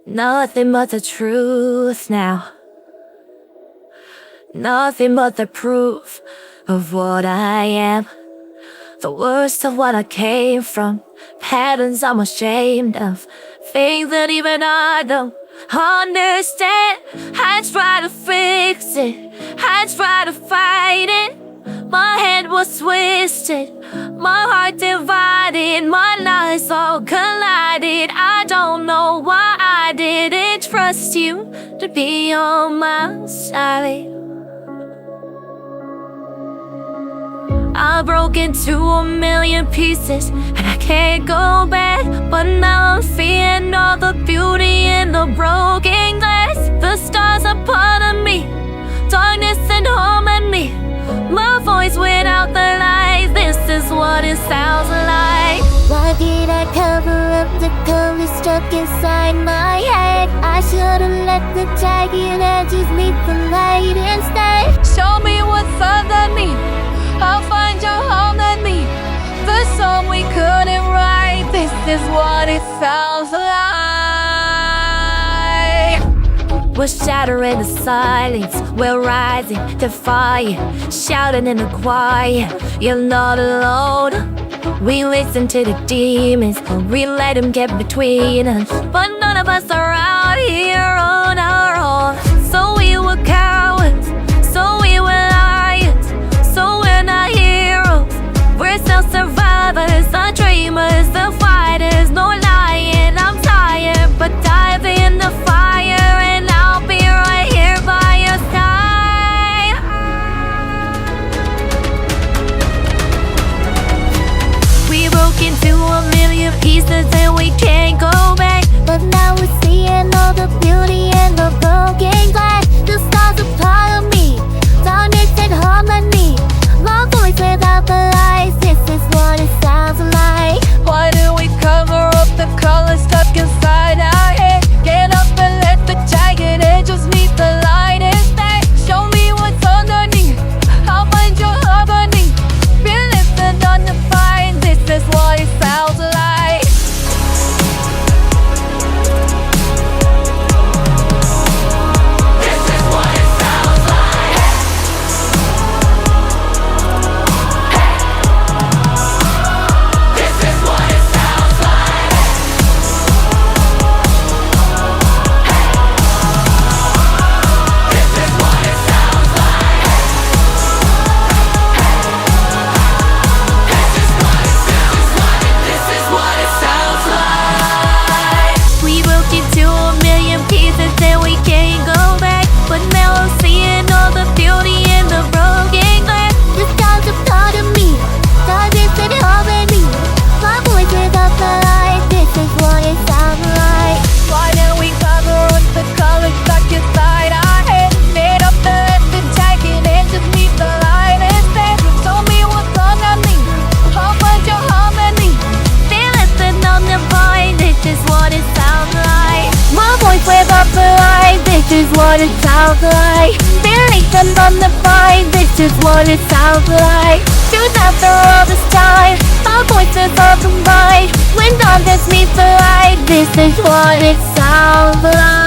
Nothing but the truth now. Nothing but the proof of what I am. The worst of what I came from. Patterns I'm ashamed of. Things that even I don't understand. I try to fix it, I try to fight it. My head was twisted, my heart divided, my lies all collided. I don't know why I didn't trust you to be on my side. I broke into a million pieces and I can't go back. But now I'm feeling all the beauty in the broken glass. The stars are part of me, darkness and home at me. My voice without the lies, this is what it sounds like. Why did I cover up the color stuck inside my head? I should've let the jagged edges meet the light instead. Show me what's underneath, I'll find your home and me. The song we couldn't write, this is what it sounds like. We're shattering the silence, we're rising, defiant, shouting in the quiet. You're not alone. We listen to the demons, we let them get between us. But none of us are out here on our own. So we were cowards, so we were liars. So we're not heroes, we're still survivors, the dreamers, the fighters. No lying, I'm tired, but dive in the fire and I'll be right here by your side. We broke into a million pieces and we can't go back. But now we're seeing all the beauty in the broken glass. The stars are part of me, darkness and harmony. My voice without the lies, this is what it sounds like. Why do we cover up the color stuck inside our head? Get up and let the jagged edges meet the light instead. Show me what's underneath, I'll find your harmony. Been lifted on the fire, this is what it sounds like. This is what it sounds like. Feeling on the fire, this is what it sounds like. Truth after all this time, our voices are combined. When darkness meets the light, this is what it sounds like.